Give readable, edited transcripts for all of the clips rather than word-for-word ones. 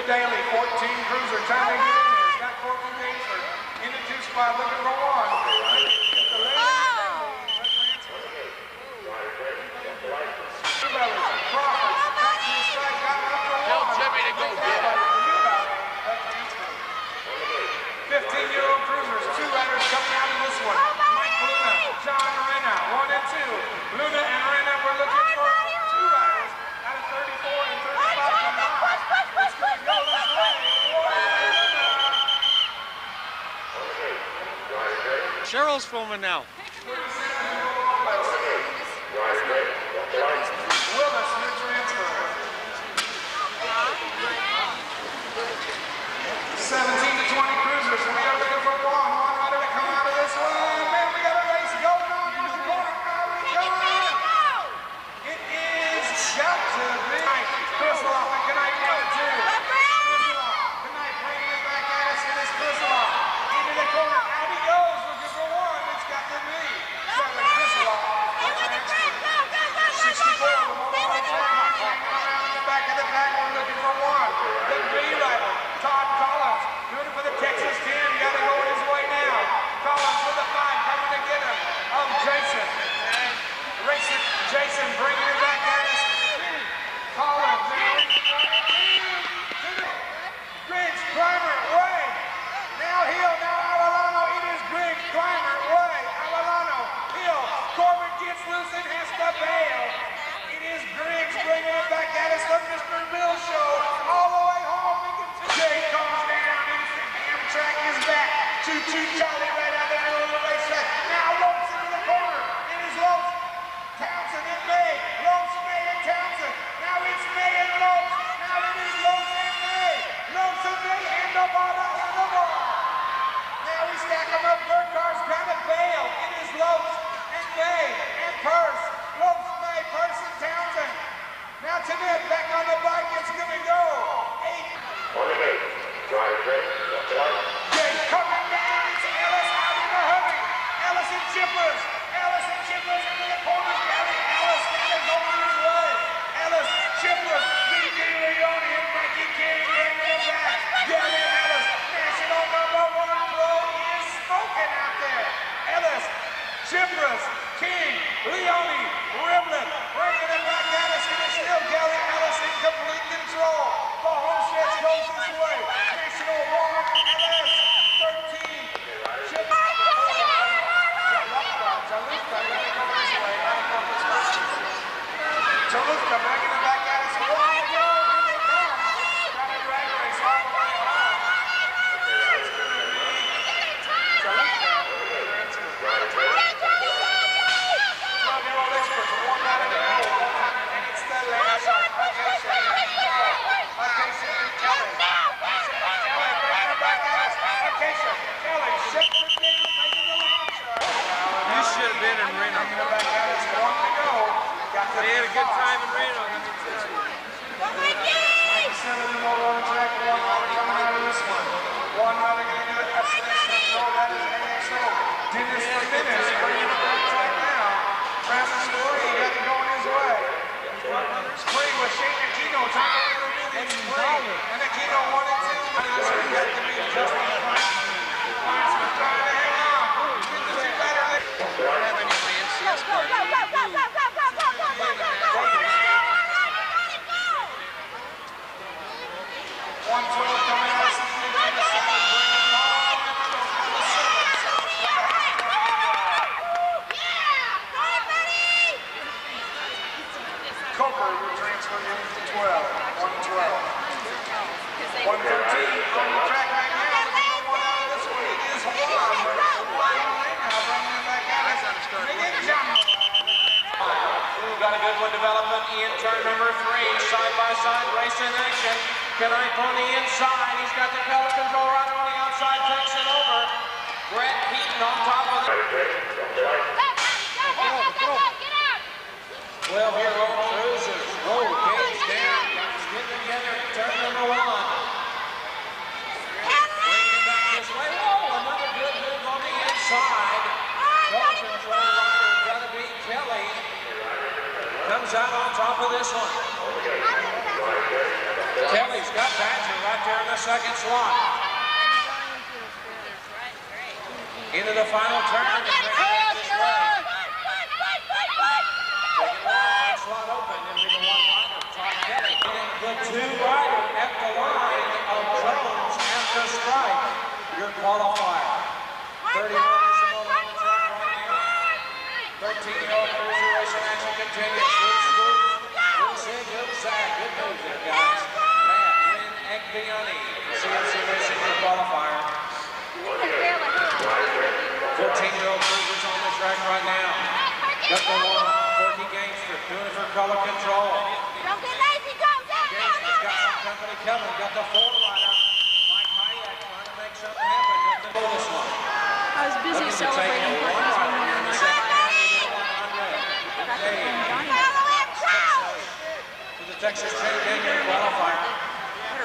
Daily, 14 cruiser, trying to get in there. Got Corky Gainsford in the 2 spot, looking for one. Tell Jimmy to go get it. 15-year-old cruisers, 2 riders coming out of this one. Mike Luna, John Arena, 1 and 2. Luna and Arena were looking for 2 riders out of 34 and 35 combined. Cheryl's filming now. Willis, new transfer. 17 to 20 cruisers, and we are looking for one rider to come out of this one. Man, we got a race going on in the corner. It is got to be Krisloff and Knight 1 2. Knight bringing it back at us, and it's Krisloff into the corner. Out he goes, looking for one. It's got to be Krisloff. 64 on the Moto-X hanging around in the back of the pack. We're looking for one. The B rider, Todd Collins, doing it for the Texas 10. Got to go his way now. Collins with the 5 coming to get him. Jason. Racing Jason bringing it back at us. Collins. Griggs, Grimer, way. Now Hill, now Avalano. It is Griggs, Grimer, way. Avalano, Hill. Corbin gets loose and has to bail. It is Griggs bringing it back at us. The Mr. Bill show. All the way home. Jay comes down. Amtrak is back. Choo-choo Charlie right out there on the racetrack. Now Lopes into the corner. It is Lopes. Townsend and May. Lopes, May, and Townsend. Now it's May and Lopes. Now it is Lopes and May. Lopes and May and the bottom of the bar. Now we stack them up. Burkhart's trying to bail. It is Lopes and May and Purse. Lopes, May, Purse, and Townsend. Now Tibet back on the bike. It's going to go. 8. On the gate. Drive straight. Jay coming down. It's Ellis out in a hurry. Ellis and Chiplers. Ellis and Chiplers into the corner. Ellis got it going his way. Ellis, Chiplers, B.J. Leone and Mikey King bringing it back. Gary Ellis, national #1 pro, is smoking out there. Ellis, Chiplers, King, Leone, Rivlin, bringing it back at us. And it's still Gary Ellis in complete control. The home stretch goes this way. National 1, Ellis, 13. Chiplers. Chalufka bringing it back at us. Here they come. Trying to drag race all the way home. It's going to be Chalufka. Drug experts, 1 out of the goal. And it's the last one. Acacia and Kelly. Kelly bringing it back at us. Acacia, Kelly, shutting it down, making the Lonestar. You should have been in Reno. Bringing it back at us. 1 to go. They had a good time in Reno. 97 in the Moto track, 1 rider coming out of this one. 1 rider going to do it. That's that is AXO. Dennis Ramirez bringing it back track now. Francis Story got it going his way. Spring with Shane Aquino trying to win the Spring. And Aquino 1 and 2. And this one got to be Justin Kleinsman. Kleinsman trying to hang on. Get the 2 rider. I don't have any of my NCS cards. One 12 coming out of 113 on the track right now. Looking for one out of this one. It is Juan. Now bringing it back out. Bring it, John. Got a good one development in turn number 3. Side by side race in action. Knight on the inside. He's got the pedal control right on the outside. Takes it over. Brett Heaton on top of it. Well, here roll cruisers. Roll gauge down. Guys getting together in turn number 1. Bringing it back this way. Whoa, another good move on the inside. Pedal control rider gotta beat Kelly. Comes out on top of this one. Kelly's got Badger right there in the second slot. Into the final turn. Taking one slot open into the one rider. Todd Kelly. The 2 rider at the line of Jones after strike. Your qualifier. 30 riders on the track right now. 13-year-old cruiser racing action continues. Good side. Good move there, guys. Matt Lynn Egbiani. CNC Racing for qualifier. 14-year-old cruisers on the track right now. Got the one, Corky Gainsford, doing it for color control. Don't get lazy, go, Gainsford's got some company coming. Got the 4-rider. Mike Hayek trying to make something happen. Nothing for this one. I was busy celebrating Corky's one on the track. Texas Chain Gang qualifier.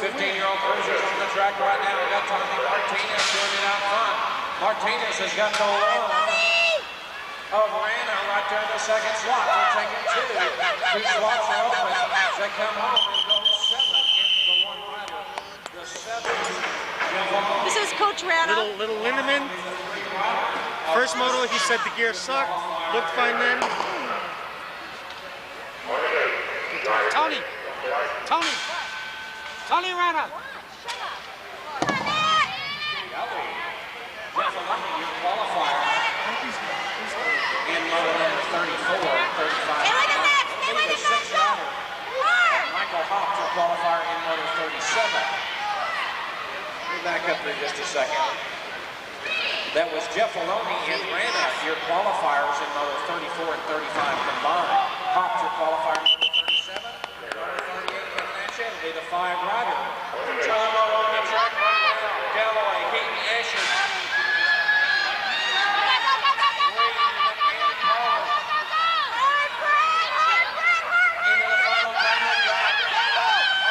15-year-old cruisers on the track right now. We got Tommy Martinez doing it out front. Martinez has got the one of Rana right there in the second slot. We're taking 2. 2 slots are open. They come home and go 7 into the one rider. The 7. This is Coach Rana. Little Lindemann. First moto, he said the gear sucked. Looked fine then. Tony Rana. Your qualifier in Moto number 34, 35. Michael Hopp, your qualifier in Moto 37. Let me back up here just a second. That was Jeff Maloney and Rana, your qualifiers in Moto 34 and 35 combined. Hopp, your qualifier in Moto 37. It'll be the 5-rider. John on the track right now. Galloway, Heaton, Asher. Into the final time of drive.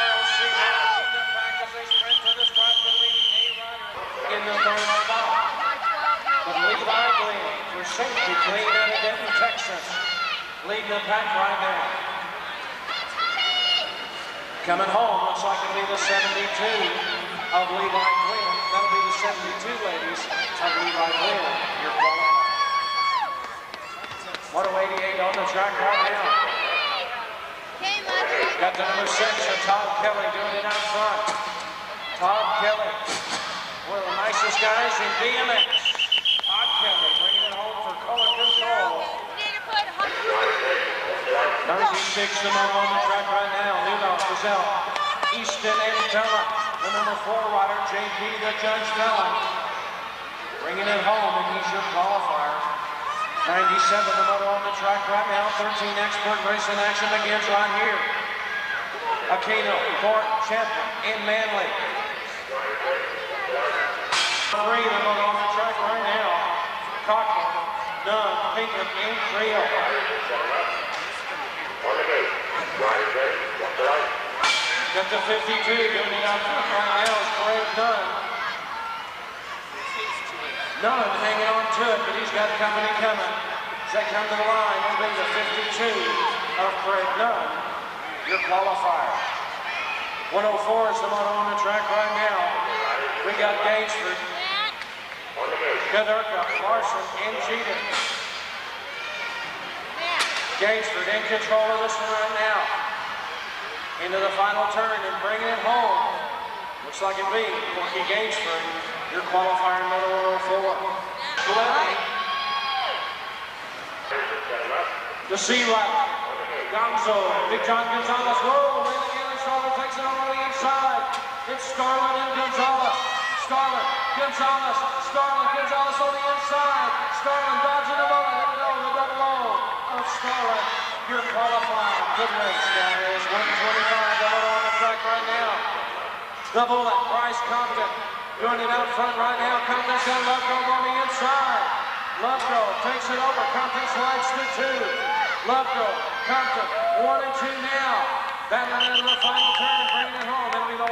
ROC leading the pack as they sprint to the stripe to lead the A-rider in the third spot. But Levi Glenn for safety clean out of Denton, Texas. Leading the pack right now. Coming home, looks like it'll be the 72 of Levi Glenn. That'll be the 72 ladies of Levi Glenn. Your qualifier. Moto 88 on the track right now. Got the number 6 of Todd Kelly doing it out front. Todd Kelly, one of the nicest guys in BMX. Todd Kelly bringing it home for color control. 96 the moto on the track right now. Newdog is out. Easton and Fella. The number 4 rider, JP the Judge Fella. Bringing it home, and he's your qualifier. 97 the moto on the track right now. 13 expert racing action begins right here. Aquino, Fort, Champion, and Manley. 3 the moto on the track right now. Cochran, Dunn, Pinkham, and Creel. Got the 52 doing it out front right now is Craig Dunn. Dunn hanging on to it, but he's got company coming. As they come to the line, it'll be the 52 of Craig Dunn, your qualifier. 104 is the moto on the track right now. We got Gainsford, Kaderka, Larson, and Cheatham. Gainsford in control of this one right now. Into the final turn and bringing it home. Looks like it be Corky Gainsford, your qualifier in Moto 104. Glenny. The C rider. Gonzo. Big John Gonzalez. Whoa, Randy Gillis takes it over the inside. It's Starlin and Gonzalez. Starlin, Gonzalez, Starlin, Gonzalez on the inside. Starlin dodging the bullet. Here we go, the double O of Starlin. You're qualifying. Good race, guys. 125 on the track right now. The bullet, Bryce Compton. Doing it out front right now. Compton's got Lovegrove on the inside. Lovegrove takes it over. Compton slides to 2. Lovegrove, Compton, 1 and 2 now. Battling into the final turn, bringing it home. It'll be the